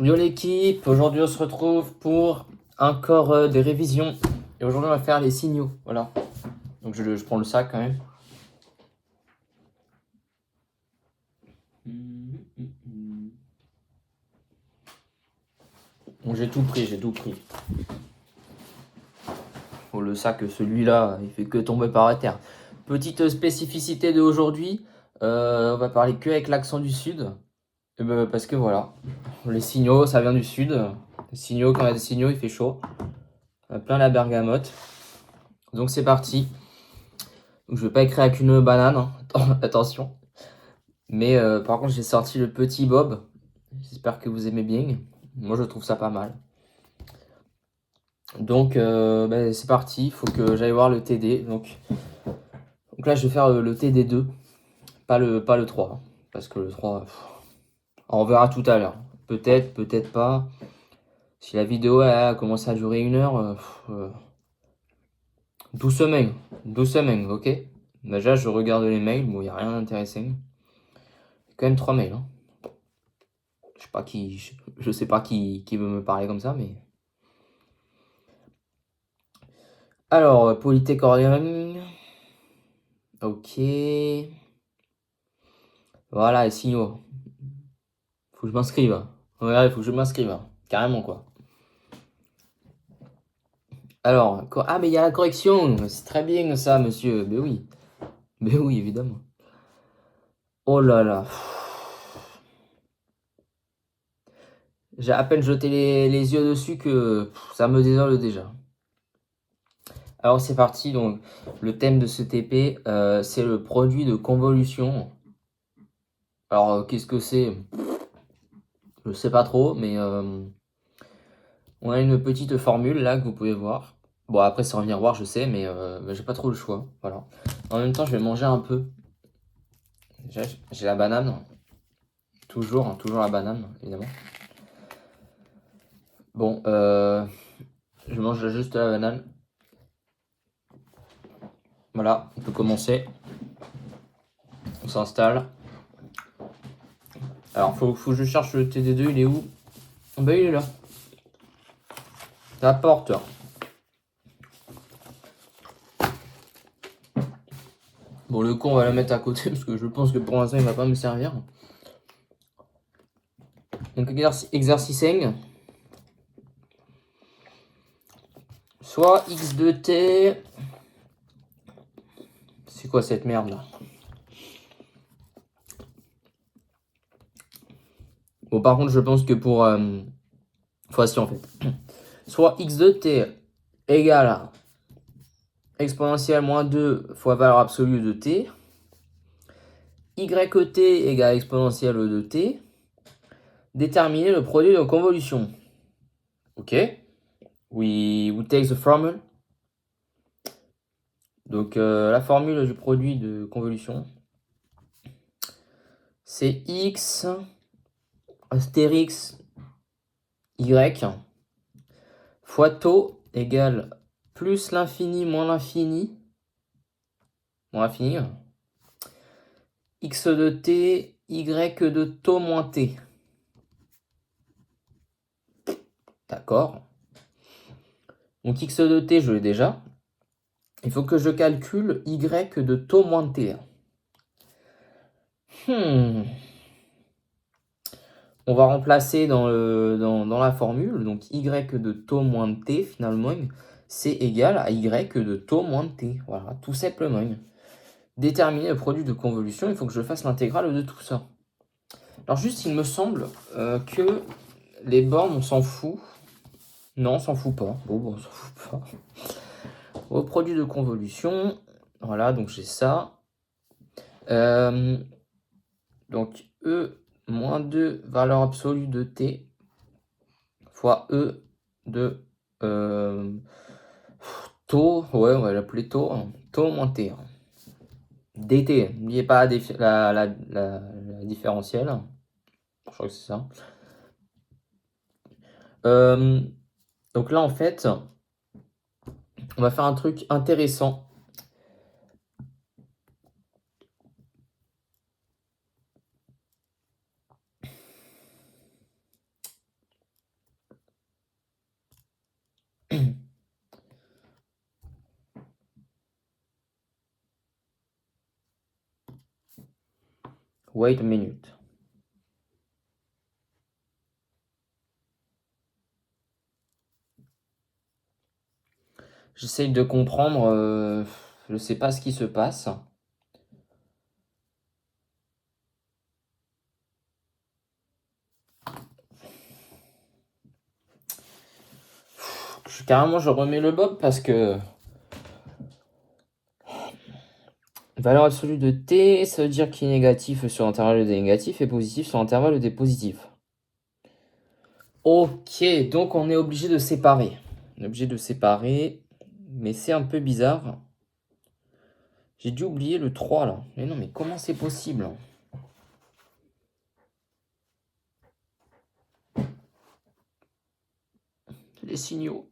Yo l'équipe, aujourd'hui on se retrouve pour encore des révisions. Et aujourd'hui on va faire les signaux, voilà. Donc je prends le sac quand même. Donc j'ai tout pris, Oh, le sac, celui-là, il fait que tomber par terre. Petite spécificité de aujourd'hui, on va parler que avec l'accent du sud. Et ben, parce que voilà, les signaux, ça vient du sud. Les signaux, quand il y a des signaux, il fait chaud. On a plein la bergamote. Donc c'est parti. Donc, je vais pas écrire avec une banane, hein. Attention. Mais par contre, j'ai sorti le petit Bob. J'espère que vous aimez bien. Moi, je trouve ça pas mal. Donc, c'est parti. Il faut que j'aille voir le TD. Donc là, je vais faire le TD2. Pas le 3. Hein, parce que le 3, on verra tout à l'heure. Peut-être, peut-être pas. Si la vidéo a commencé à durer 1 heure, doucement. Doucement, ok? Déjà, je regarde les mails. Bon, il n'y a rien d'intéressant. Il y a quand même 3 mails. Hein. Je sais pas qui veut me parler comme ça, mais. Alors, Polytechorium. Ok. Voilà, les signaux. Faut que je m'inscrive. Ouais, il faut que je m'inscrive. Carrément, quoi. Alors, ah, mais il y a la correction. C'est très bien, ça, monsieur. Mais oui. Mais oui, évidemment. Oh là là. J'ai à peine jeté les yeux dessus que ça me désole déjà. Alors, c'est parti. Donc, le thème de ce TP, c'est le produit de convolution. Alors, qu'est-ce que c'est? Je sais pas trop, mais on a une petite formule là que vous pouvez voir. Bon, après, c'est en miroir, je sais, mais j'ai pas trop le choix. Voilà. En même temps, je vais manger un peu. Déjà, j'ai la banane. Toujours, hein, toujours la banane, évidemment. Bon, je mange juste la banane. Voilà, on peut commencer. On s'installe. Alors, faut que je cherche le TD2, il est où? Ben, il est là. La porte. Bon, le con, on va le mettre à côté parce que je pense que pour l'instant, il va pas me servir. Donc, exercice 1. Soit x de t. C'est quoi cette merde là? Bon, par contre, je pense que pour fois-ci en fait. Soit x de t égale à exponentielle moins 2 fois valeur absolue de t. Yt égale exponentielle de t. Déterminer le produit de convolution. Ok. We take the formula. Donc la formule du produit de convolution, c'est x astérix y fois taux égale plus l'infini moins l'infini, x de t, y de taux moins t. D'accord. Donc x de t, je l'ai déjà. Il faut que je calcule y de taux moins t. On va remplacer dans la formule. Donc y de taux moins t, finalement, c'est égal à y de taux moins t. Voilà, tout simplement. Déterminer le produit de convolution, il faut que je fasse l'intégrale de tout ça. Alors juste, il me semble que les bornes, on s'en fout. Non, on s'en fout pas. Bon, on s'en fout pas. Au produit de convolution, voilà, donc j'ai ça. Donc E moins 2 valeur absolue de t fois E de taux, ouais, on va l'appeler taux, hein, taux moins t. dt, n'oubliez pas la différentielle. Je crois que c'est ça. Donc là, en fait, on va faire un truc intéressant. Wait a minute. J'essaye de comprendre, je sais pas ce qui se passe. Carrément, je remets le bob parce que valeur absolue de t, ça veut dire qu'il est négatif sur l'intervalle des négatifs et positif sur l'intervalle des positifs. Ok, donc on est obligé de séparer. On est obligé de séparer, mais c'est un peu bizarre. J'ai dû oublier le 3 là. Mais non, mais comment c'est possible? Les signaux.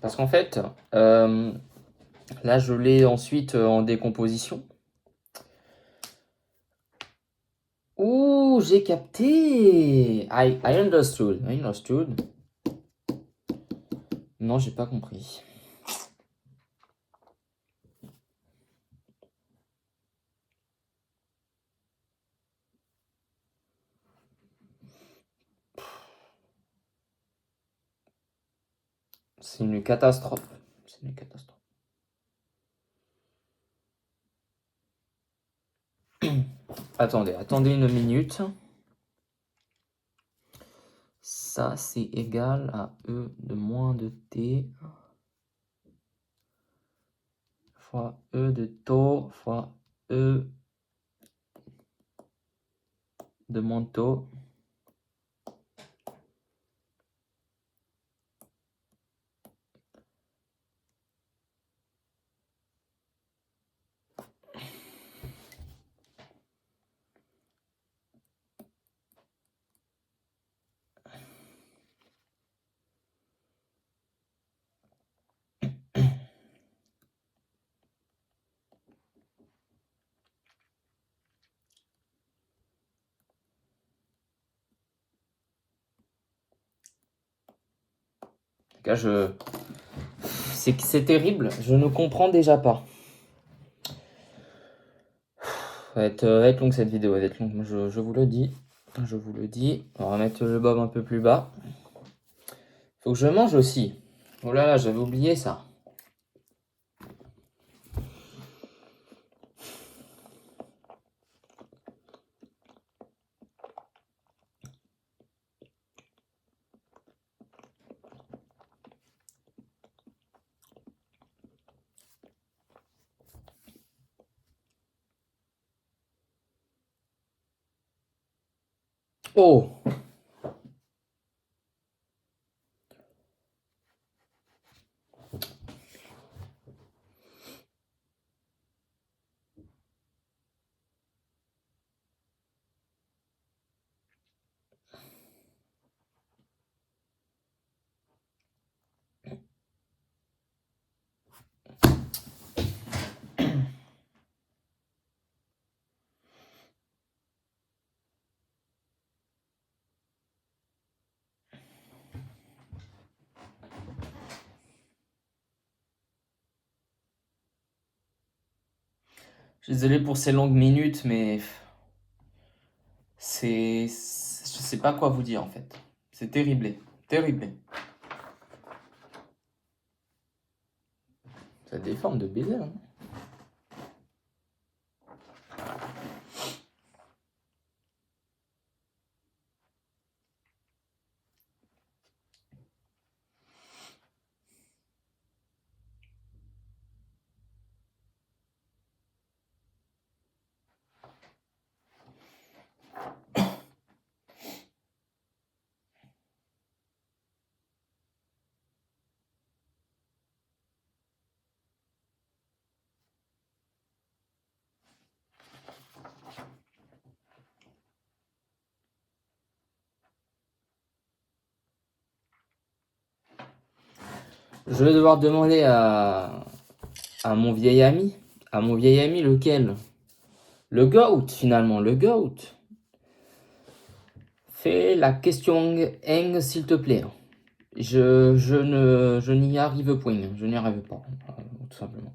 Parce qu'en fait, là je l'ai ensuite en décomposition. Ouh, j'ai capté. I understood. I understood. Non, j'ai pas compris. C'est une catastrophe. C'est une catastrophe. Attendez une minute. Ça, c'est égal à E de moins de T fois E de taux fois E de moins de taux. Là, c'est terrible, je ne comprends déjà pas. Va être longue cette vidéo, va être longue, je vous le dis. Je vous le dis. On va mettre le bob un peu plus bas. Faut que je mange aussi. Oh là là, j'avais oublié ça. Oh! Je suis désolé pour ces longues minutes, mais je sais pas quoi vous dire en fait. C'est terrible. Terrible. Ça a des formes de baiser, hein. Je vais devoir demander à mon vieil ami. À mon vieil ami lequel? Le GOAT finalement, le GOAT. Fais la question eng, s'il te plaît. Je n'y arrive point. Je n'y arrive pas, tout simplement.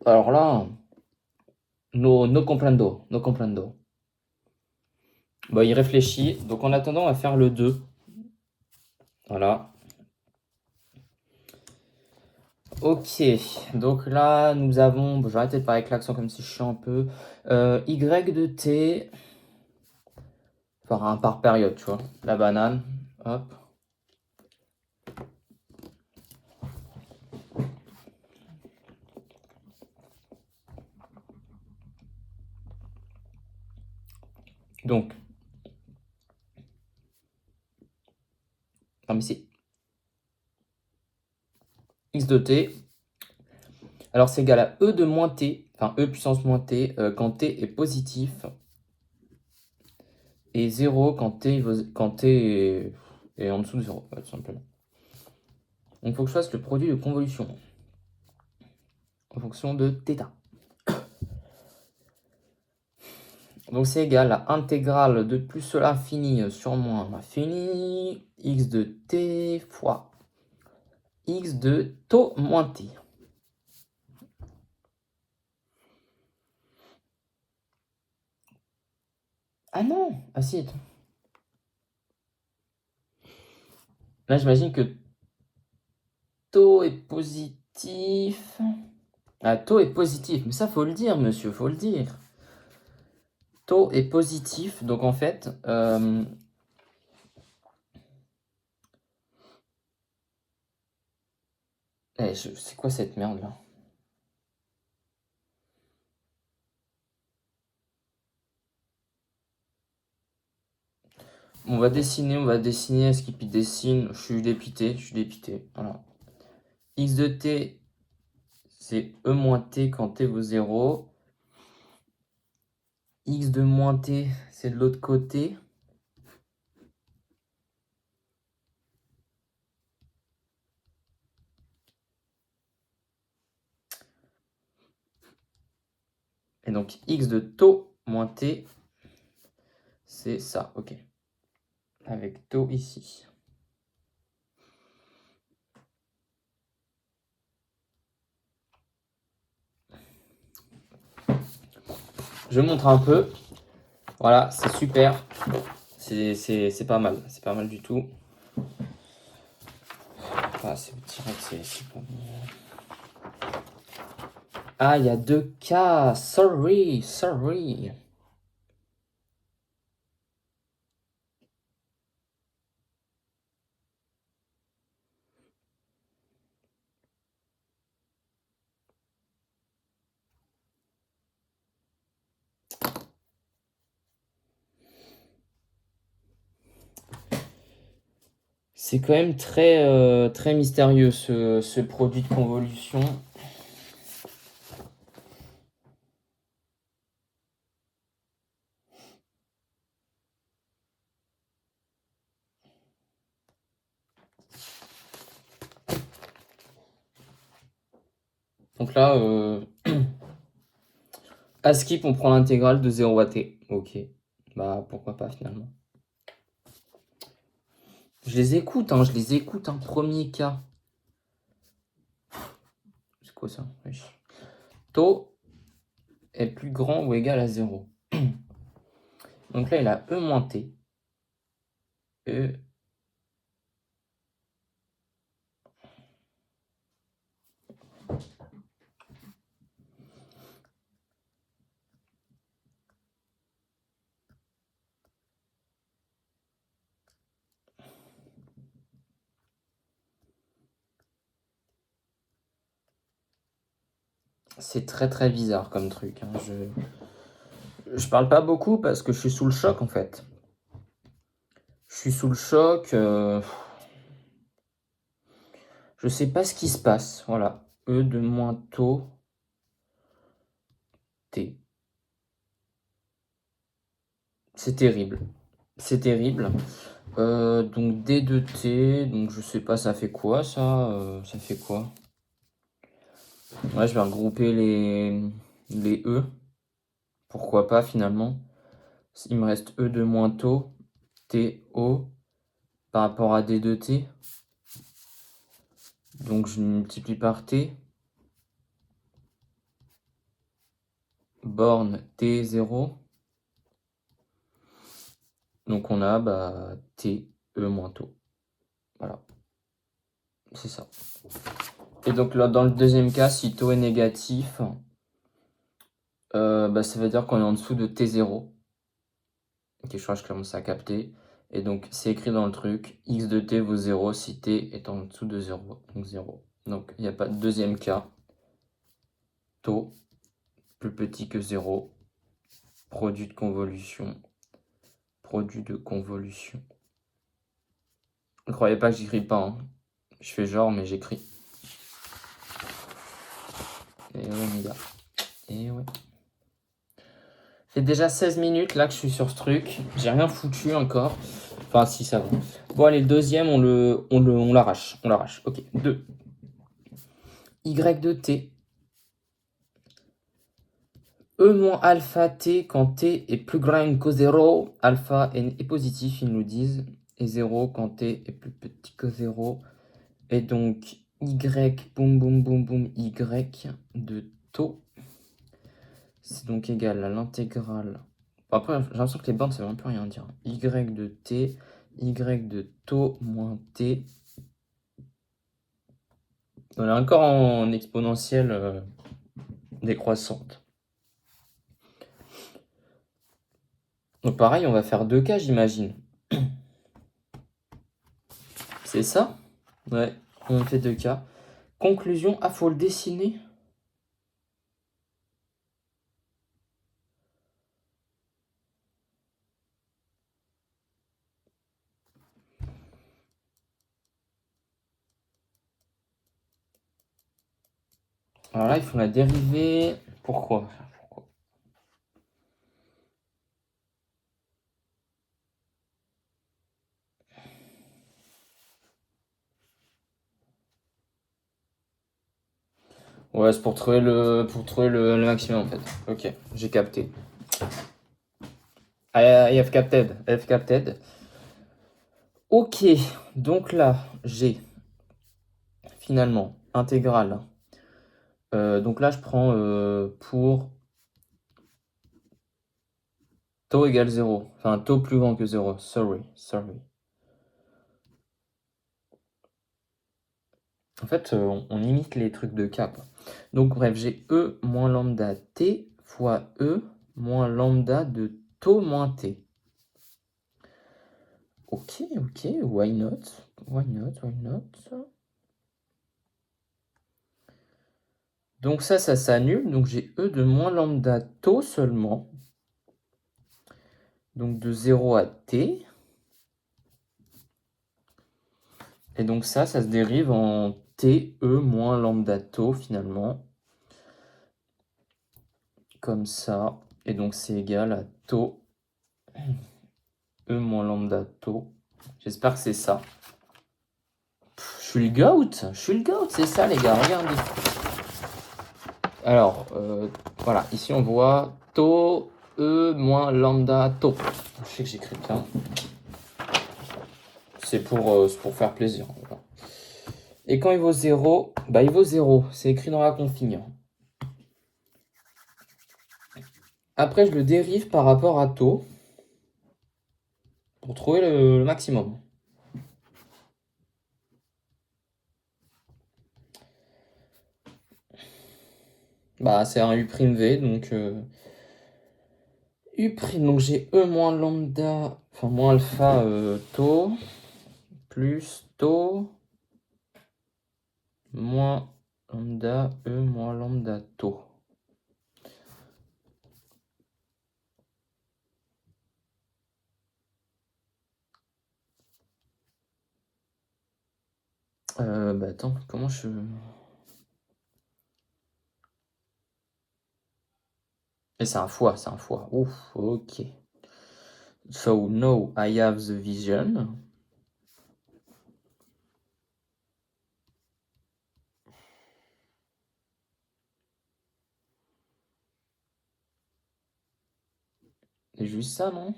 Alors là, no comprendo, no comprendo. Bon, il réfléchit. Donc en attendant, on va faire le 2. Voilà. Ok, donc là, nous avons... Bon, je vais arrêter de parler avec l'accent comme si je suis un peu... Y de T... Par période, tu vois. La banane, hop. Donc... Non mais c'est... X de T... Alors c'est égal à E de moins T, enfin E puissance moins T, quand T est positif. Et 0 quand T est en dessous de 0, tout simplement. Donc il faut que je fasse le produit de convolution en fonction de θ. Donc c'est égal à intégrale de plus l'infini sur moins l'infini, x de t fois x de taux moins t. Ah non! Ah si, attends. Là j'imagine que taux est positif. Ah, taux est positif, mais ça faut le dire, monsieur, faut le dire. Taux est positif, donc en fait, c'est quoi cette merde là? On va dessiner, est-ce qu'il dessine? Je suis dépité, voilà. X de t, c'est E moins t quand t vaut 0. X de moins t, c'est de l'autre côté. Et donc x de taux moins t, c'est ça, ok. Avec taux ici. Je montre un peu. Voilà, c'est super. C'est pas mal. C'est pas mal du tout. Ah, c'est pas bon. Ah, il y a 2 cas. Sorry. C'est quand même très mystérieux ce produit de convolution. Donc là, à skip, on prend l'intégrale de 0 à t. Ok. Bah pourquoi pas finalement. Je les écoute, premier cas. C'est quoi ça? Oui. Taux est plus grand ou égal à 0. Donc là, il a E moins T. E. C'est très bizarre comme truc. Hein. Je parle pas beaucoup parce que je suis sous le choc en fait. Je suis sous le choc. Je sais pas ce qui se passe. Voilà. E de moins taux. T. C'est terrible. C'est terrible. Donc D de T. Donc je sais pas, ça fait quoi ça? Ça fait quoi? Ouais, je vais regrouper les E. Pourquoi pas finalement? Il me reste E de moins taux, TO, par rapport à D de T. Donc je multiplie par T. Borne T0. Donc on a T, E moins taux. Voilà. C'est ça. Et donc là, dans le deuxième cas, si taux est négatif, ça veut dire qu'on est en dessous de T0. Ok, je crois que je commence à capter. Et donc, c'est écrit dans le truc, x de t vaut 0 si t est en dessous de 0. Donc 0. Donc, il n'y a pas de deuxième cas. Taux plus petit que 0. Produit de convolution. Produit de convolution. Ne croyez pas que j'écris pas. Hein. Je fais genre, mais j'écris. Et ouais, mes gars. Et ouais. C'est déjà 16 minutes là que je suis sur ce truc. J'ai rien foutu encore. Enfin, si, ça va. Bon, allez, le deuxième, on l'arrache. On l'arrache. Ok, 2. Y de t. E moins alpha t quand t est plus grand que 0. Alpha est positif, ils nous disent. Et 0 quand t est plus petit que 0. Et donc, y, boum, boum, boum, boum, y de taux. C'est donc égal à l'intégrale. Après, j'ai l'impression que les bornes, ça ne veut un peu rien dire. Y de t, y de taux moins t. On est encore en exponentielle décroissante. Donc pareil, on va faire 2 cas, j'imagine. C'est ça? Ouais, on fait 2 cas. Conclusion, ah, faut le dessiner. Alors là, il faut la dérivée. Pourquoi? Ouais, c'est pour trouver le maximum en fait. Ok, j'ai capté. I have capted. I have capted. Ok, donc là, j'ai finalement intégrale. Donc là, je prends pour taux égale 0. Enfin, taux plus grand que 0. Sorry. En fait, on imite les trucs de K. Quoi. Donc bref, j'ai E moins lambda T fois E moins lambda de taux moins T. Ok, why not? Donc ça s'annule. Donc j'ai E de moins lambda taux seulement. Donc de 0 à T. Et donc ça se dérive en TE moins lambda taux finalement. Comme ça. Et donc c'est égal à taux E moins lambda taux. J'espère que c'est ça. Je suis le goat, c'est ça les gars, regardez. Alors, voilà, ici on voit taux E moins lambda taux. Je sais que j'écris bien. C'est pour faire plaisir. Voilà. Et quand il vaut 0, il vaut 0. C'est écrit dans la consigne. Après, je le dérive par rapport à taux pour trouver le maximum. C'est un U'V, donc U', donc j'ai E moins lambda, enfin moins alpha taux, plus taux, moins lambda, E moins lambda taux. Attends, comment je... Et c'est un fois. Ouf, ok. So now I have the vision. C'est juste ça, non?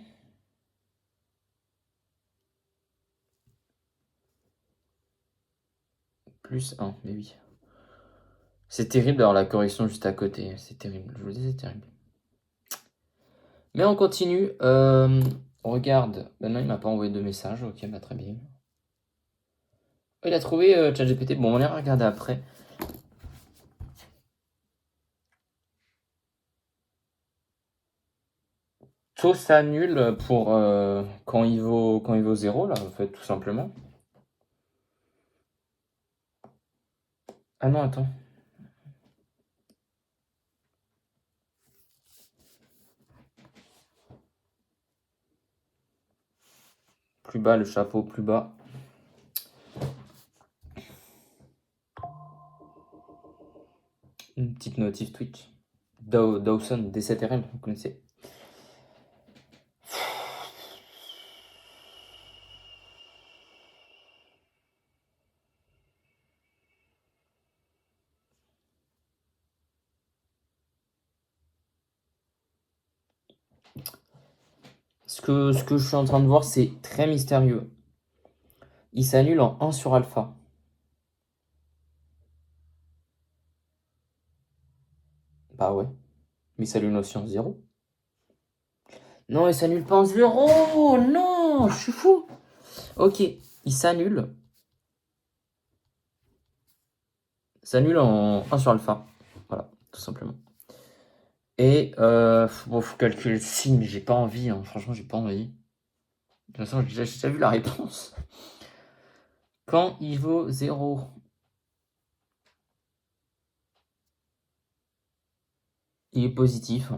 Plus 1, mais oui. C'est terrible d'avoir la correction juste à côté. C'est terrible. Je vous dis, c'est terrible. Mais on continue. Regarde. Ben non, il m'a pas envoyé de message. Ok, bah très bien. Il a trouvé ChatGPT. Bon, on ira regarder après. Taux s'annule pour quand il vaut 0, là, en fait, tout simplement. Ah non, attends. Plus bas, le chapeau, plus bas. Une petite notif Twitch. Dawson, D7RL, vous connaissez. Ce que je suis en train de voir, c'est très mystérieux. Il s'annule en 1 sur alpha. Bah ouais. Mais il s'annule aussi en 0. Non, il s'annule pas en 0. Non, je suis fou. Ok, il s'annule. S'annule en 1 sur alpha. Voilà, tout simplement. Et bon, faut calculer le signe, mais j'ai pas envie. Hein. Franchement, j'ai pas envie. De toute façon, j'ai déjà vu la réponse. Quand il vaut 0. Il est positif.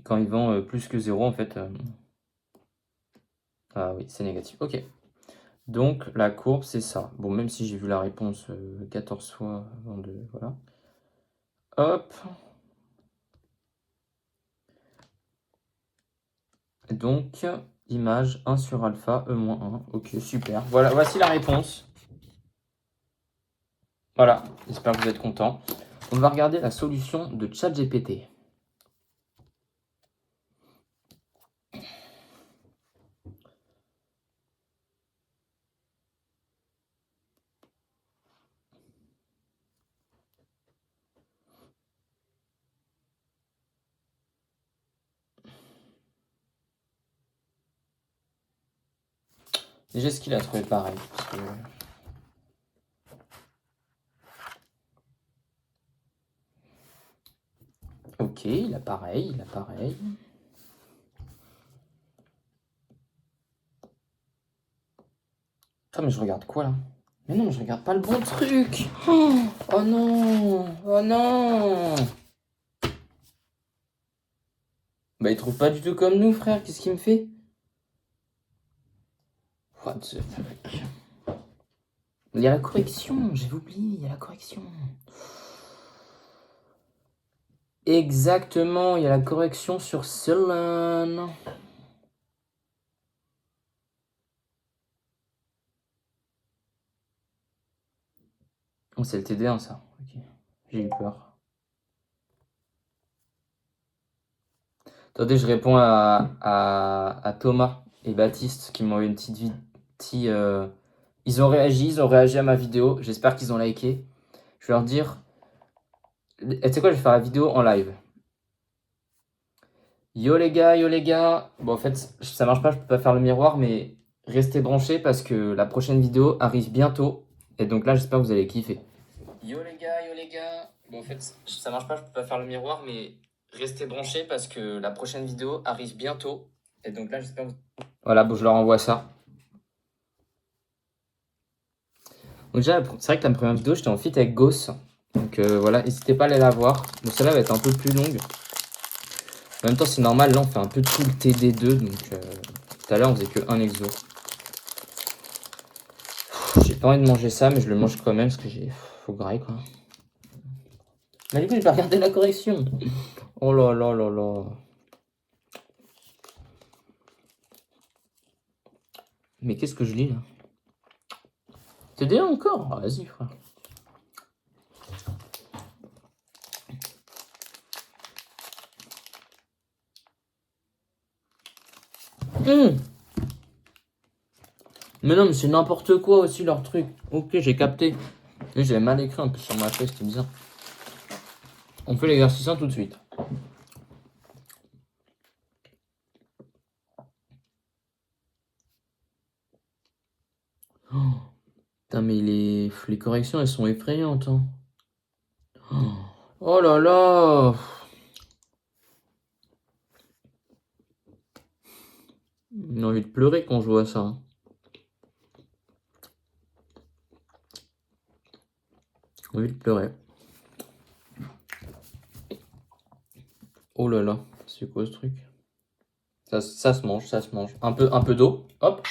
Quand il vend plus que 0, en fait. Ah oui, c'est négatif. Ok. Donc, la courbe, c'est ça. Bon, même si j'ai vu la réponse 14 fois avant de... Voilà. Hop. Donc, image 1 sur alpha, E-1. Ok, super. Voilà, voici la réponse. Voilà, j'espère que vous êtes contents. On va regarder la solution de ChatGPT. Déjà, est-ce qu'il a trouvé pareil parce que... Ok, il a pareil, il a pareil. Attends, mais je regarde quoi là? Mais non, je regarde pas le bon truc. Oh non, oh non. Bah, il trouve pas du tout comme nous, frère. Qu'est-ce qu'il me fait? What the fuck? Il y a la correction, j'ai oublié, il y a la correction. Exactement, il y a la correction sur Celan. Oh, c'est le TD1 ça. Ok. J'ai eu peur. Attendez, je réponds à Thomas et Baptiste qui m'ont eu une petite vidéo. Ils ont réagi à ma vidéo. J'espère qu'ils ont liké. Je vais leur dire. Tu sais quoi, je vais faire la vidéo en live. Yo les gars, yo les gars. Bon, en fait, ça marche pas, je peux pas faire le miroir, mais restez branchés parce que la prochaine vidéo arrive bientôt. Et donc là, j'espère que vous allez kiffer. Yo les gars, yo les gars. Bon, en fait, ça marche pas, je peux pas faire le miroir, mais restez branchés parce que la prochaine vidéo arrive bientôt. Et donc là, j'espère que vous... Voilà, bon, je leur envoie ça. Donc déjà, c'est vrai que la première vidéo, j'étais en feat avec Gauss. Donc voilà, n'hésitez pas à aller la voir. Bon, celle-là va être un peu plus longue. En même temps, c'est normal, là, on fait un peu tout le TD2. Donc tout à l'heure, on faisait que un exo. J'ai pas envie de manger ça, mais je le mange quand même parce que j'ai... Faut grailler, quoi. Mais du coup, je vais regarder la correction. Oh là là là là. Mais qu'est-ce que je lis, là? TD1 encore? Ah, vas-y, frère. Mais non, mais c'est n'importe quoi aussi leur truc. Ok, j'ai capté. Et j'avais mal écrit un peu sur ma feuille, c'était bizarre. On fait l'exercice 1 tout de suite. Oh, putain, mais les corrections, elles sont effrayantes. Hein. Oh là là. J'ai envie de pleurer quand je vois ça. Hein. J'ai envie de pleurer. Oh là là, c'est quoi ce truc? Ça se mange, ça se mange. Un peu d'eau, hop.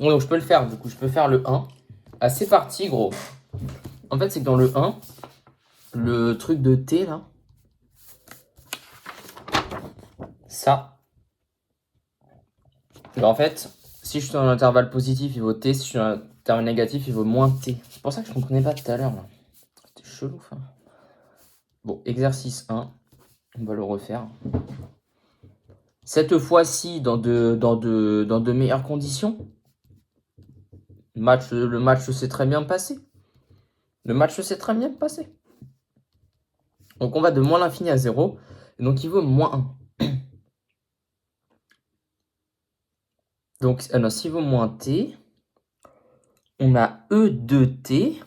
Bon, donc je peux le faire, du coup, je peux faire le 1. Ah, c'est parti, gros. En fait, c'est que dans le 1, le truc de T, là, ça. En fait, si je suis dans un intervalle positif, il vaut T. Si je suis dans un intervalle négatif, il vaut moins T. C'est pour ça que je comprenais pas tout à l'heure, là. C'était chelou, ça. Bon, exercice 1. On va le refaire. Cette fois-ci, dans de meilleures conditions. Le match s'est très bien passé. Le match s'est très bien passé. Donc on va de moins l'infini à 0. Et donc il vaut moins 1. Donc s'il vaut moins t, on a e de t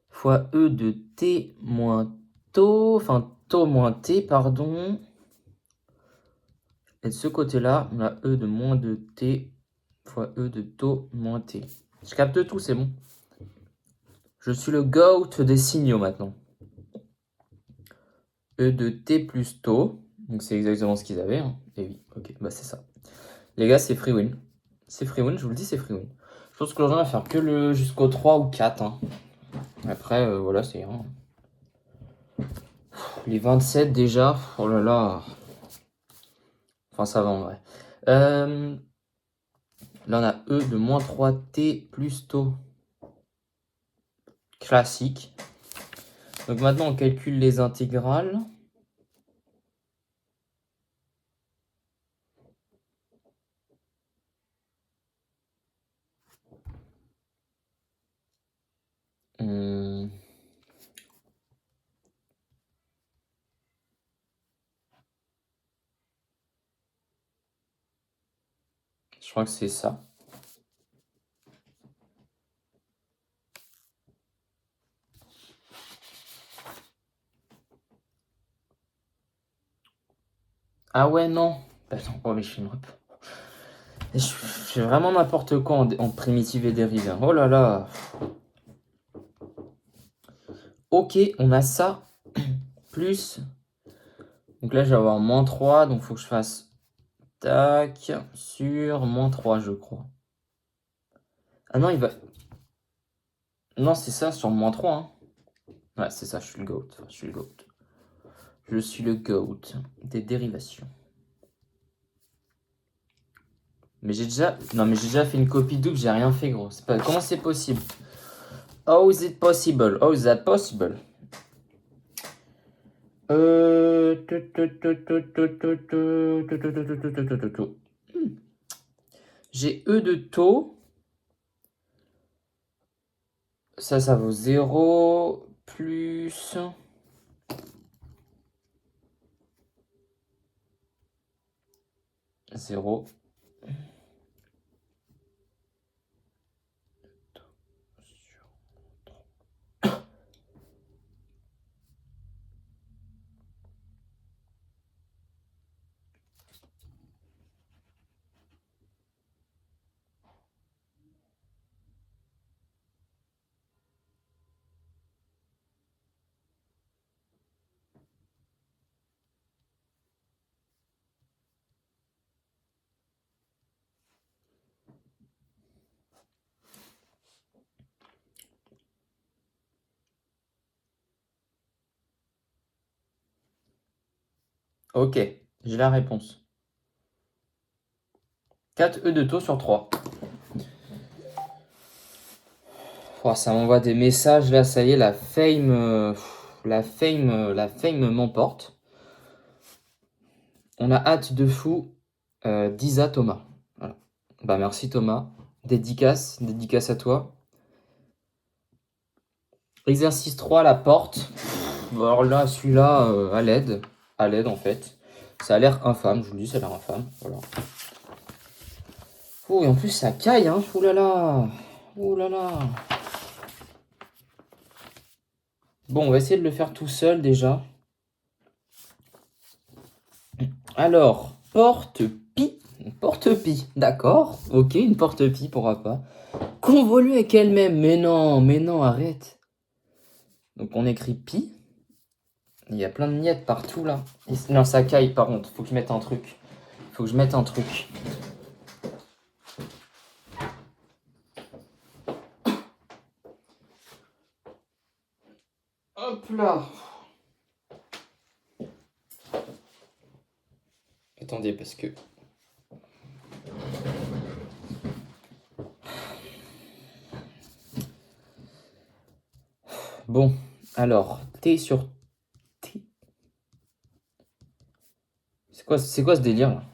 fois e de t moins tau, enfin tau moins t, pardon. Et de ce côté-là, on a e de moins de t fois e de tau moins t. Je capte tout, c'est bon. Je suis le goat des signaux maintenant. E de t plus tau. Donc c'est exactement ce qu'ils avaient. Hein. Et oui, ok, bah c'est ça. Les gars, c'est free win. C'est free win, je vous le dis, c'est free win. Je pense que l'on va faire que le jusqu'au 3 ou 4. Hein. Après, voilà, c'est rien. Les 27 déjà, oh là là. Enfin, ça va en vrai. Là, on a E de moins 3t plus tau. Classique. Donc maintenant, on calcule les intégrales. Je crois que c'est ça. Ah ouais, non. Attends, oh mais je fais vraiment n'importe quoi en primitive et dérive. Hein. Oh là là. Ok, on a ça. Plus. Donc là, je vais avoir moins 3. Donc il faut que je fasse tac sur moins 3, je crois. Ah non, il va... Non, c'est ça, sur moins 3. Hein. Ouais, c'est ça, je suis le GOAT. Je suis le GOAT. Je suis le GOAT des dérivations. Mais j'ai déjà... Non, mais j'ai déjà fait une copie double, j'ai rien fait, gros. Pas... Comment c'est possible? How is it possible? How is that possible? J'ai E de taux. Ça vaut 0 plus... 0. Ok, j'ai la réponse. 4 œufs de taux sur 3. Oh, ça m'envoie des messages là, ça y est, la fame m'emporte. On a hâte de fou, d'Isa Thomas. Voilà. Bah merci Thomas. Dédicace à toi. Exercice 3, la porte. Bon, alors là, celui-là, à l'aide en fait. Ça a l'air infâme, je vous le dis, ça a l'air infâme. Voilà. Oh, et en plus ça caille, hein. Ouh là là. Ouh là là. Bon, on va essayer de le faire tout seul déjà. Alors, porte-pie. Porte-pie, d'accord. Ok, une porte-pie, pourra pas. Convolue avec elle-même. Mais non, arrête. Donc on écrit pi. Il y a plein de miettes partout là. Non, ça caille par contre. Faut que je mette un truc. Faut que je mette un truc. Hop là. Attendez, parce que... Bon, alors, T sur T. C'est quoi ce délire là?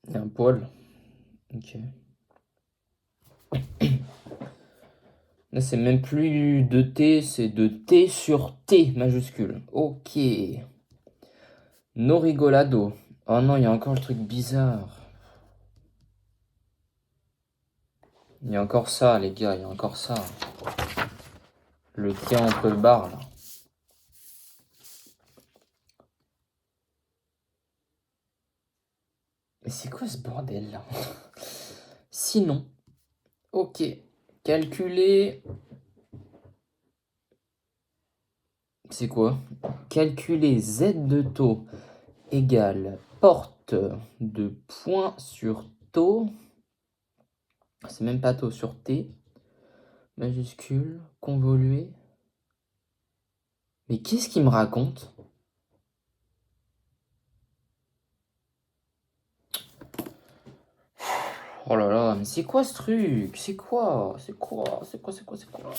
Il y a un poil. Ok. Là, c'est même plus de T, c'est de T sur T majuscule. Ok. No rigolado. Oh non, il y a encore le truc bizarre. Il y a encore ça, les gars, il y a encore ça. Le T entre barres, là. Mais c'est quoi ce bordel, là? Sinon, ok. Calculer... C'est quoi? Calculer Z de taux égale porte de point sur taux. C'est même pas taux sur T. Majuscule, convolué. Mais qu'est-ce qu'il me raconte? Oh là là, mais c'est quoi ce truc? C'est quoi? C'est quoi? C'est quoi? C'est quoi? C'est quoi?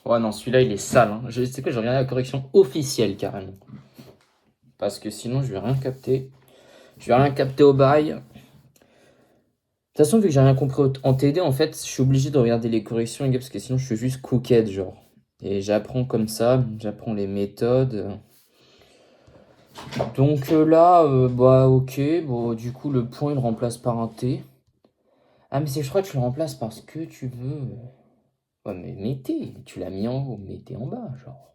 Ouais, non, celui-là, il est sale. Hein. C'est quoi? Je regarde la correction officielle, carrément. Parce que sinon, je vais rien capter. Je vais rien capter au bail. De toute façon, vu que j'ai rien compris en TD, en fait, je suis obligé de regarder les corrections, les gars, parce que sinon, je suis juste cooked, genre. Et j'apprends comme ça, j'apprends les méthodes. Donc là, bah ok, bon, du coup, le point, il le remplace par un T. Ah, mais je crois que tu le remplaces par ce que tu veux. Ouais, mais mettez, tu l'as mis en haut, mettez en bas, genre.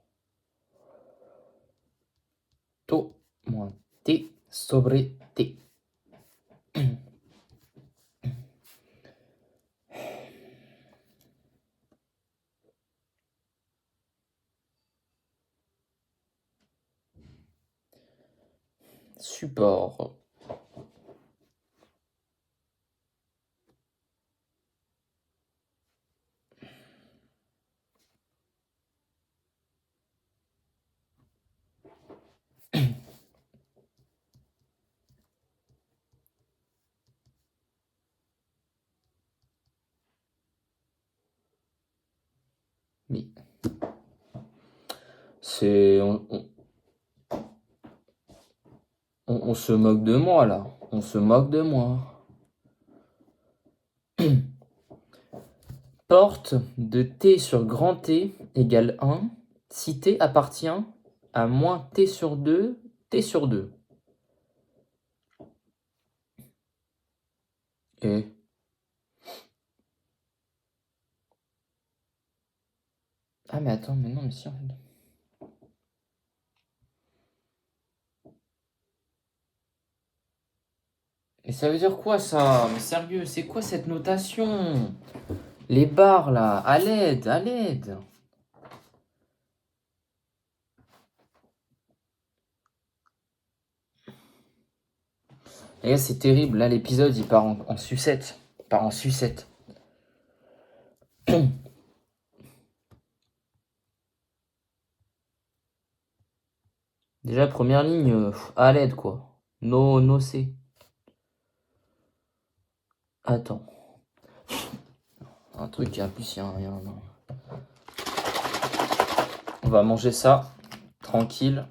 To moins T sobre T. Support. Mais c'est... On se moque de moi, là. On se moque de moi. Porte de T sur grand T égale 1 si T appartient à moins T sur 2, T sur 2. Et... Ah mais attends, mais non, mais si, en fait. Et ça veut dire quoi ça? Mais sérieux, c'est quoi cette notation? Les barres là, à l'aide, à l'aide. Les gars, c'est terrible. Là, l'épisode, il part en sucette. Il part en sucette. Déjà, première ligne, à l'aide, quoi. No, no, c'est. Attends. Un truc qui a plus, il y a rien. Non. On va manger ça. Tranquille.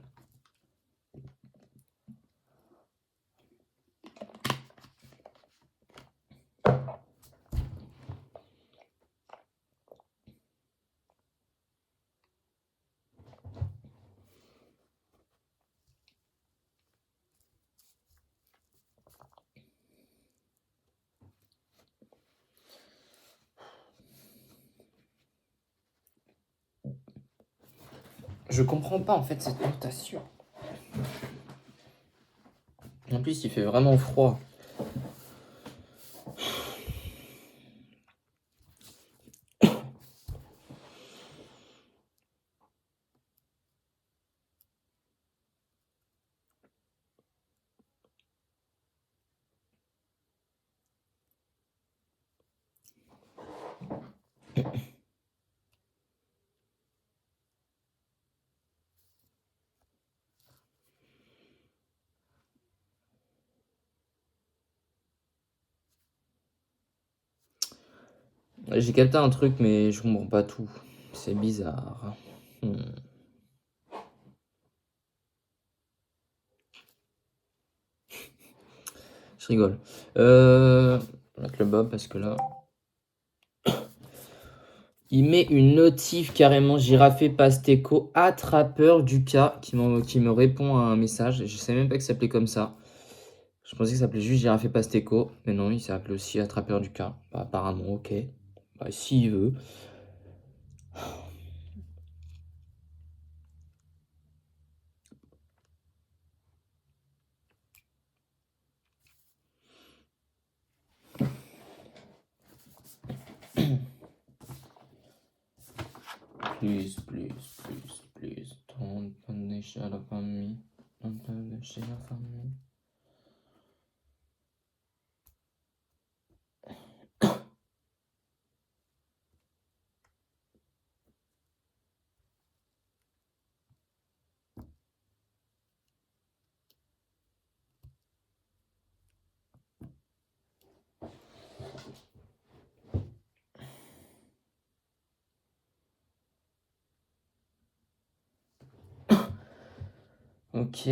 Je comprends pas, en fait, cette notation. En plus, il fait vraiment froid. J'ai capté un truc, mais je comprends pas tout. C'est bizarre. Je rigole. Je vais mettre le bas parce que là. Il met une notif carrément Girafé Pasteco, attrapeur du cas, qui me répond à un message. Je savais même pas que ça s'appelait comme ça. Je pensais que ça s'appelait juste Girafé Pasteco, mais non, il s'appelle aussi attrapeur du cas. Bah, apparemment, ok. Bah, s'il veut. Please, please, please, please, don't punish your family. Don't punish your family. Ok.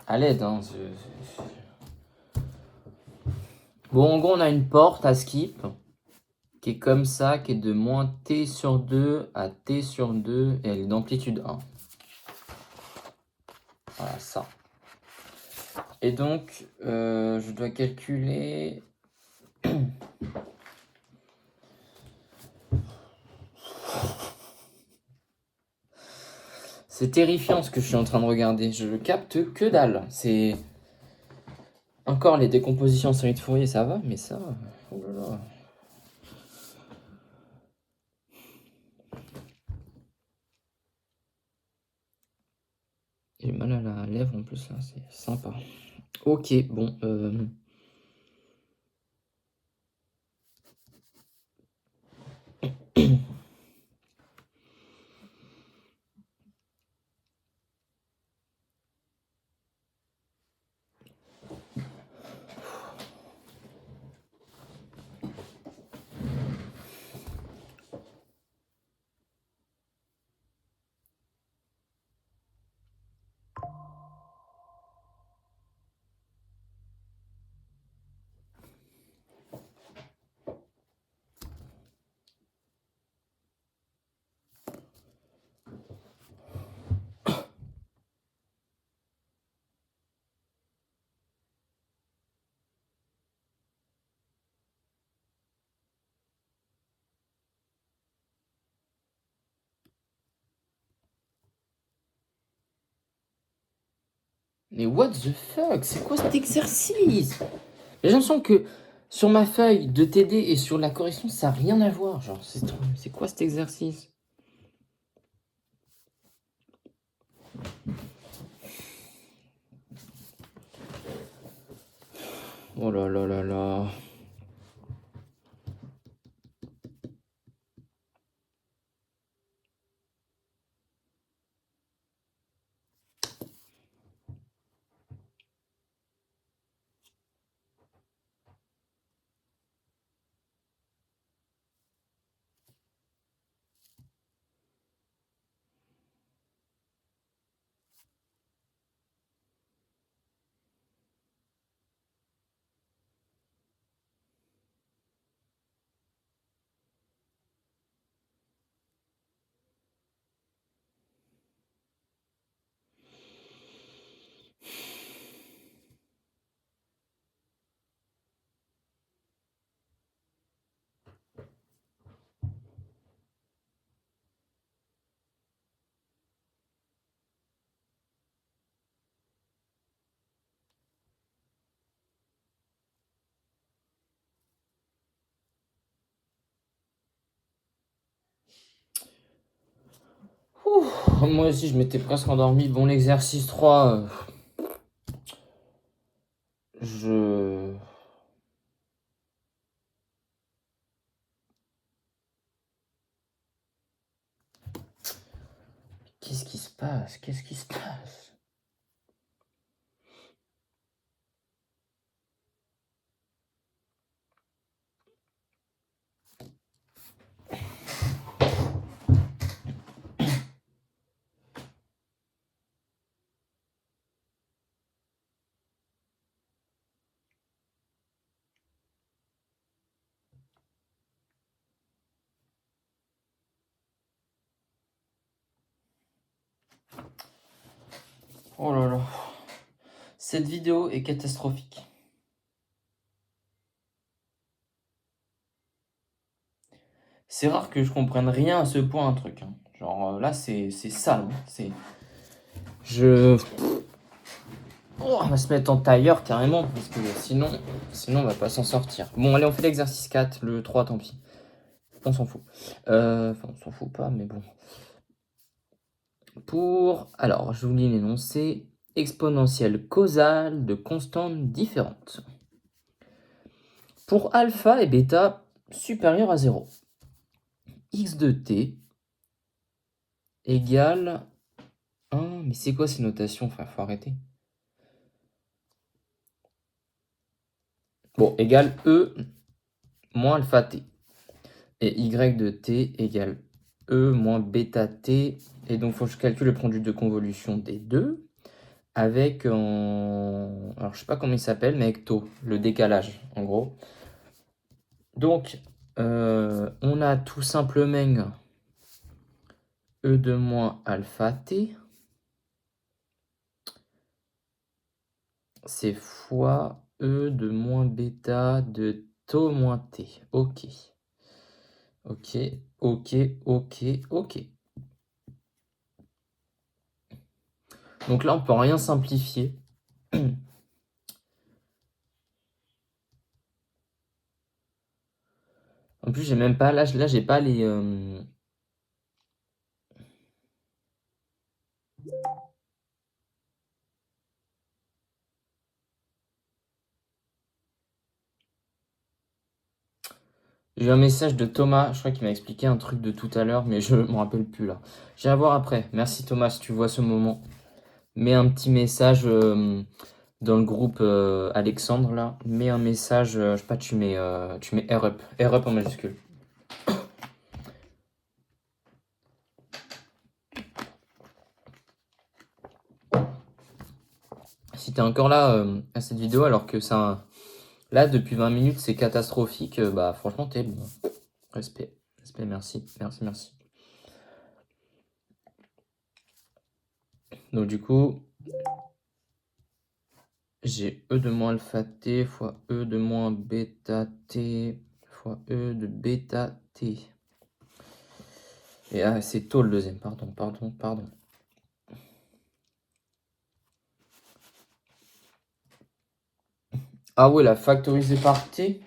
À l'aide, hein. Bon, en gros, on a une porte à skip qui est comme ça, qui est de moins t sur 2 à t sur 2 et elle est d'amplitude 1. Voilà, ça. Et donc, je dois calculer... C'est terrifiant ce que je suis en train de regarder. Je capte que dalle. C'est... Encore les décompositions en série de Fourier, ça va, mais ça... Oh là là. J'ai mal à la lèvre en plus, là, c'est sympa. Ok, bon... Mais what the fuck? C'est quoi cet exercice? J'ai l'impression que sur ma feuille de TD et sur la correction, ça n'a rien à voir. Genre, c'est quoi cet exercice? Oh là là là là. Ouh, moi aussi, je m'étais presque endormi. Bon, l'exercice 3, je... Qu'est-ce qui se passe? Qu'est-ce qui se passe? Oh là là. Cette vidéo est catastrophique. C'est rare que je comprenne rien à ce point un truc, hein. Genre là, c'est sale, hein. C'est... Je... Oh, on va se mettre en tailleur carrément, parce que sinon on va pas s'en sortir. Bon, allez, on fait l'exercice 4, le 3, tant pis. On s'en fout. Enfin, on s'en fout pas, mais bon. Alors, je vous lis l'énoncé. Exponentielle causale de constantes différentes. Pour alpha et bêta supérieur à 0, x de t égale 1... Mais c'est quoi ces notations, frère? Faut arrêter. Bon, égale e moins alpha t. Et y de t égale e moins bêta t. Et donc, il faut que je calcule le produit de convolution des deux. Avec alors, je sais pas comment il s'appelle, mais avec taux, le décalage, en gros. Donc, on a tout simplement e de moins alpha t. C'est fois e de moins bêta de taux moins t. Ok. Ok, ok, ok, ok. Donc là, on peut rien simplifier. En plus, j'ai même pas... Là, j'ai pas les... J'ai eu un message de Thomas, je crois qu'il m'a expliqué un truc de tout à l'heure, mais je me rappelle plus là. J'ai à voir après. Merci Thomas, si tu vois ce moment. Mets un petit message dans le groupe Alexandre là. Mets un message, je sais pas, tu mets R up. R up en majuscule. Si t'es encore là à cette vidéo alors que ça... Là, depuis 20 minutes, c'est catastrophique, bah franchement, t'es bon. Respect. Respect, merci. Merci, merci. Donc du coup, j'ai e de moins alpha t fois e de moins bêta t fois e de bêta t. Et ah, c'est tôt le deuxième, pardon. Ah ouais, la factorisée par T.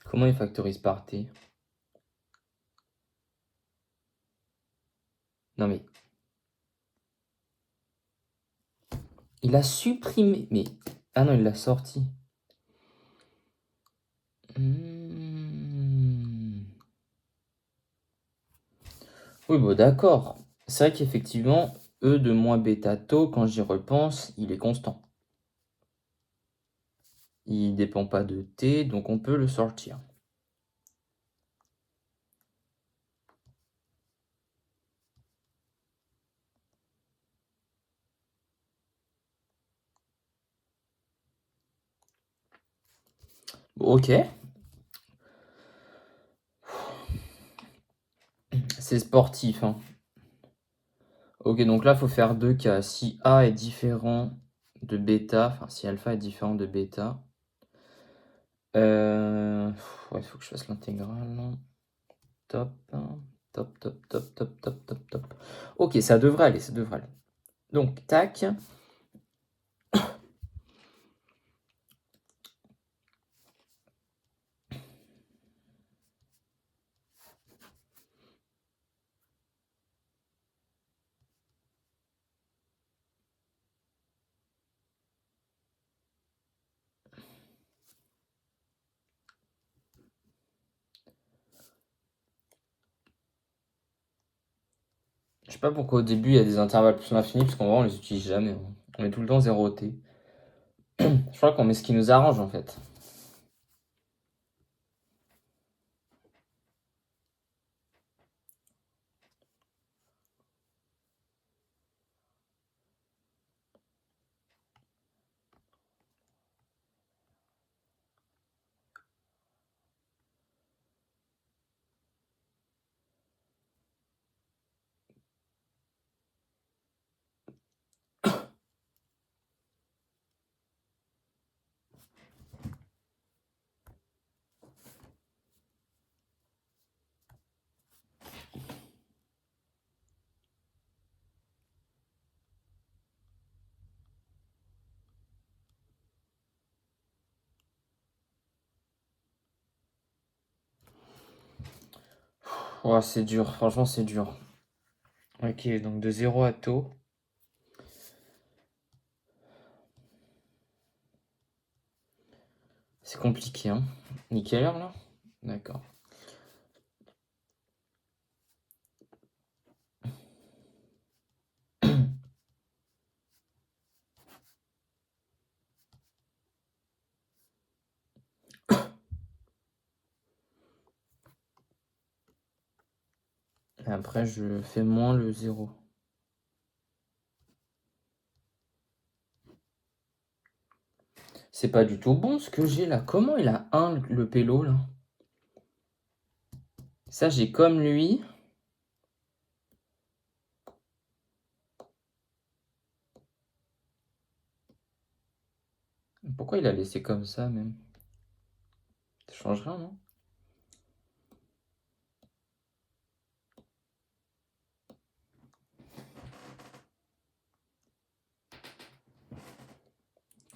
Comment il factorise par T? Non mais... Il a supprimé... Mais... Ah non, il l'a sorti. Oui, bon, d'accord. C'est vrai qu'effectivement, E de moins bêta tau, quand j'y repense, il est constant. Il dépend pas de T, donc on peut le sortir. Ok. C'est sportif, hein. Ok, donc là, il faut faire deux cas. Si A est différent de bêta, enfin si alpha est différent de bêta, ouais, il faut que je fasse l'intégrale. Top, top, top, top, top, top, top, top. Ok, ça devrait aller, ça devrait aller. Donc, tac. Je sais pas pourquoi au début il y a des intervalles plus infinis, parce qu'en vrai on les utilise jamais, hein. On met tout le temps 0t. Je crois qu'on met ce qui nous arrange en fait. Oh, c'est dur, franchement c'est dur. Ok, donc de 0 à taux. C'est compliqué, hein. Nickel heure là? D'accord. Et après je fais moins le 0. C'est pas du tout bon ce que j'ai là. Comment il a 1 le pélo là? Ça j'ai comme lui. Pourquoi il a laissé comme ça même? Ça change rien, non?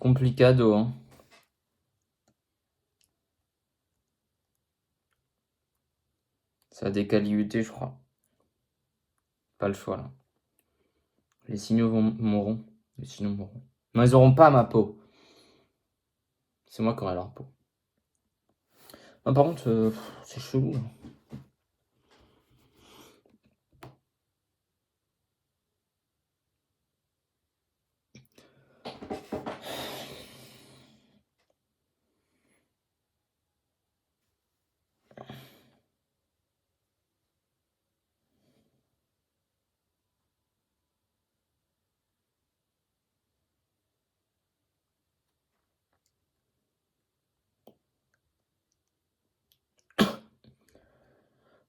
Complicado, hein. Ça décale IUT, je crois. Pas le choix là. Les signaux mourront. Les signaux mourront. Non, ils auront pas ma peau. C'est moi qui aurai leur peau. Ah, par contre, c'est chelou là.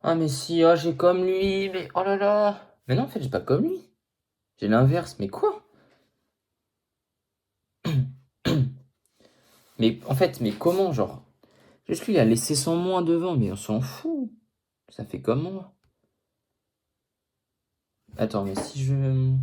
Ah, mais si, ah, j'ai comme lui, mais oh là là. Mais non, en fait, j'ai pas comme lui. J'ai l'inverse, mais quoi? Mais en fait, mais comment, genre? Juste lui, il a laissé son moins devant, mais on s'en fout. Ça fait comment? Attends, mais si je...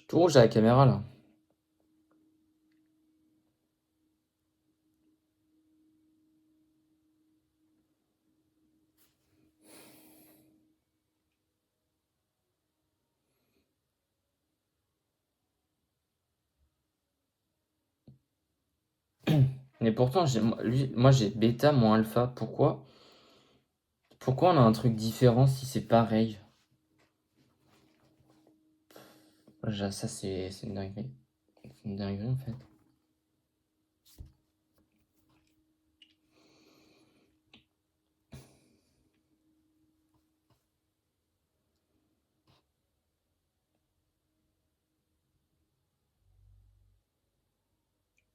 Tout rouge à la caméra là. Mais pourtant, moi j'ai bêta, moi alpha. Pourquoi on a un truc différent si c'est pareil? Ça, c'est une dinguerie. C'est une dinguerie en fait.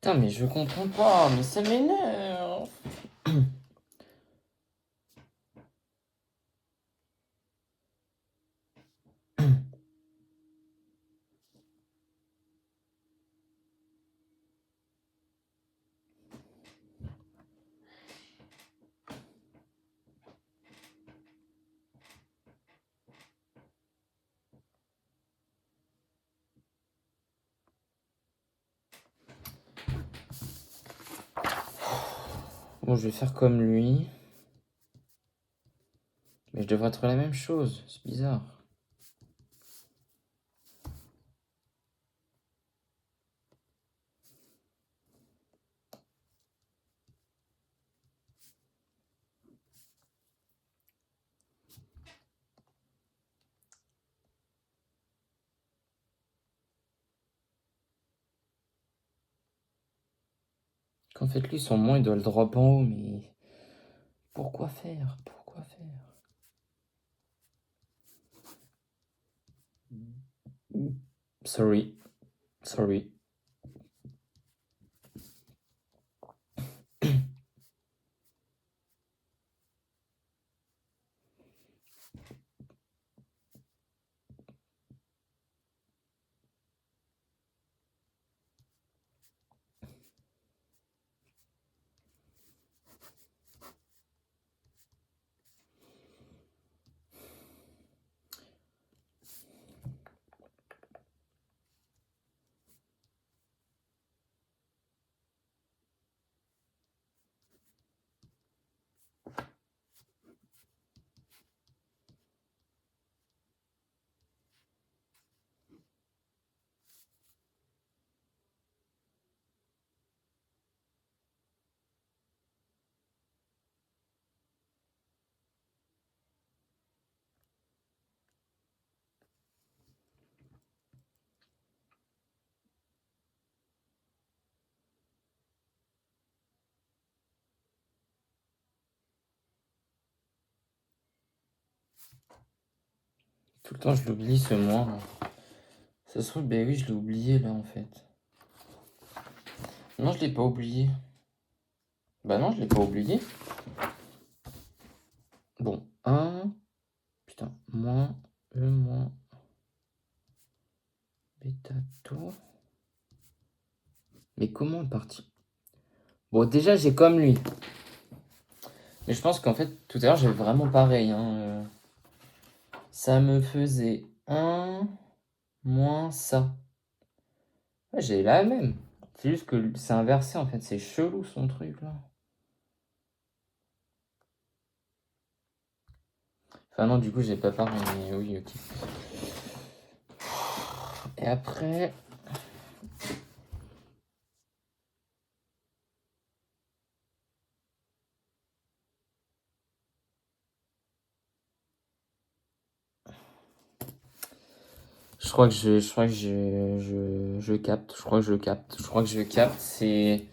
Putain, mais je comprends pas, mais ça m'énerve. Bon, je vais faire comme lui. Mais je devrais être la même chose, c'est bizarre. Qu'en fait, lui, son moins, il doit le drop en haut, mais... Pourquoi faire? Pourquoi faire? Sorry. Sorry. Tout le temps, je l'oublie, ce moins, là. Ça se trouve, ben oui, je l'ai oublié, là, en fait. Non, je l'ai pas oublié. Bah non, je l'ai pas oublié. Bon, 1... Putain, moins... moins... Bêta tour... Mais comment partir? Bon, déjà, j'ai comme lui. Mais je pense qu'en fait, tout à l'heure, j'avais vraiment pareil. Hein. Ça me faisait 1 moins ça. Ouais, j'ai la même. C'est juste que c'est inversé, en fait. C'est chelou, son truc, là. Enfin, non, du coup, j'ai pas pareil. Mais oui, ok. Et après... Je crois que je capte. Je crois que je capte. C'est...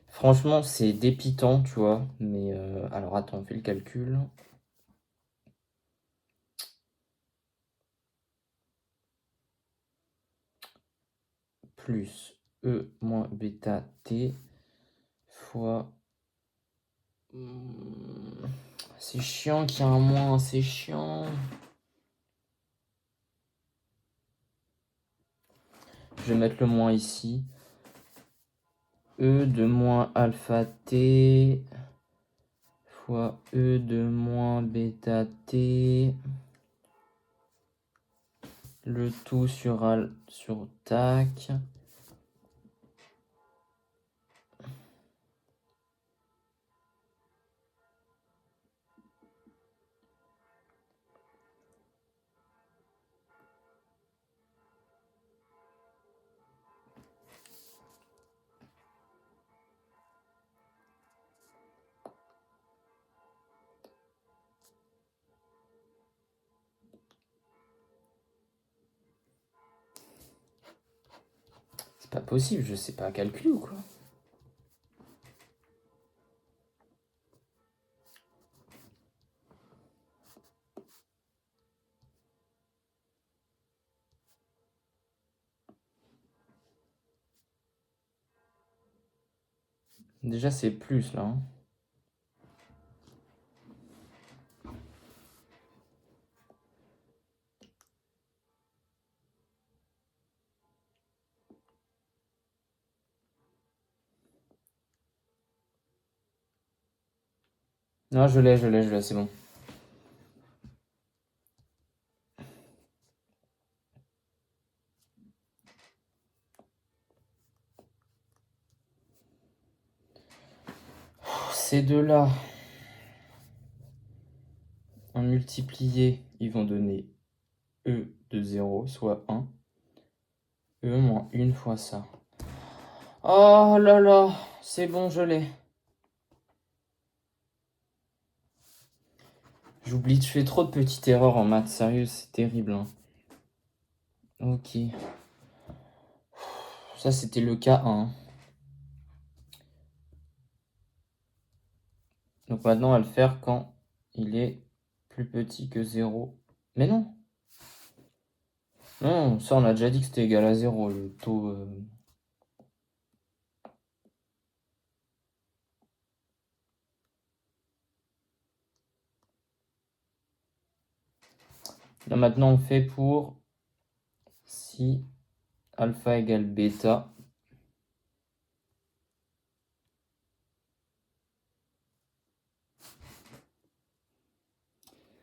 Franchement, c'est dépitant, tu vois. Mais alors, attends, on fait le calcul. Plus E moins bêta T fois... C'est chiant qu'il y ait un moins, c'est chiant. Je vais mettre le moins ici. E de moins alpha T fois E de moins bêta T. Le tout sur tac. C'est pas possible, je sais pas calculer ou quoi. Déjà, c'est plus là, hein. Non, je l'ai, c'est bon. Ces deux-là, en multiplié, ils vont donner E de 0, soit 1. E moins 1 fois ça. Oh là là, c'est bon, je l'ai. J'oublie, je fais trop de petites erreurs en maths, sérieux, c'est terrible, hein. Ok. Ça, c'était le cas 1. Donc maintenant, on va le faire quand il est plus petit que 0. Mais non. Non, ça, on a déjà dit que c'était égal à 0, le taux. Là, maintenant, on fait pour si alpha égale bêta.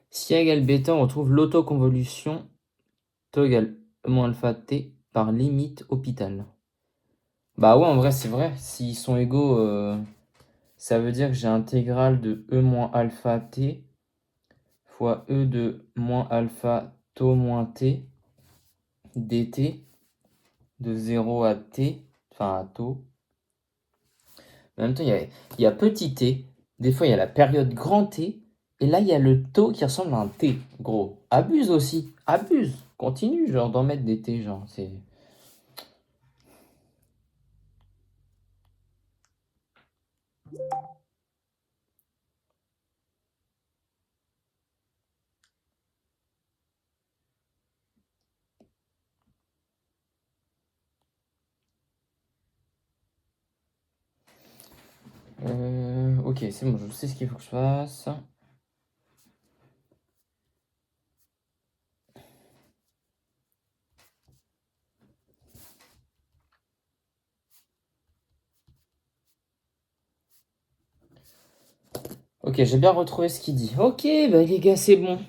Si A égale bêta, on retrouve l'autoconvolution tau égale E moins alpha t par limite hôpital. Bah ouais, en vrai, c'est vrai. S'ils sont égaux, ça veut dire que j'ai intégrale de E moins alpha t fois E de moins alpha tau moins t dt de 0 à t, enfin à tau. En même temps, il y a petit t. Des fois, il y a la période grand t. Et là, il y a le taux qui ressemble à un t, gros. Abuse aussi. Abuse. Continue, genre, d'en mettre des t, genre. C'est... Ok, c'est bon, je sais ce qu'il faut que je fasse. Ok, j'ai bien retrouvé ce qu'il dit. Ok, bah les gars, c'est bon.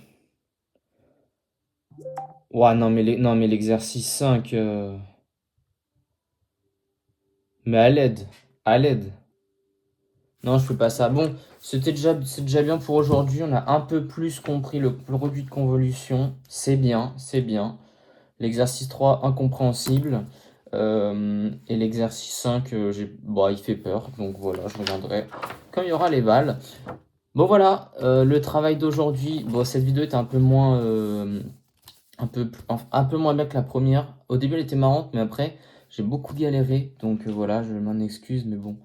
Ouah, non, mais l'exercice 5... Mais à l'aide. À l'aide. Non, je fais pas ça. Bon, c'est déjà bien pour aujourd'hui. On a un peu plus compris le produit de convolution. C'est bien, c'est bien. L'exercice 3, incompréhensible. Et l'exercice 5, bon, il fait peur. Donc voilà, je reviendrai quand il y aura les balles. Bon voilà, le travail d'aujourd'hui. Bon, cette vidéo était un peu moins, un peu moins bien que la première. Au début, elle était marrante, mais après, j'ai beaucoup galéré. Donc voilà, je m'en excuse, mais bon,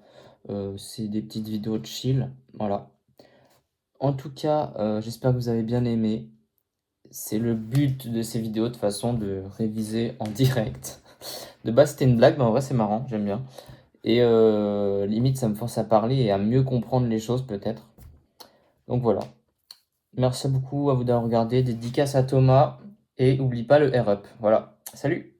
c'est des petites vidéos de chill. Voilà. En tout cas, j'espère que vous avez bien aimé. C'est le but de ces vidéos, de façon de réviser en direct. De base, c'était une blague, mais en vrai, c'est marrant, j'aime bien. Et limite, ça me force à parler et à mieux comprendre les choses, peut-être. Donc voilà. Merci beaucoup à vous d'avoir regardé. Dédicace à Thomas. Et oublie pas le R up. Voilà. Salut!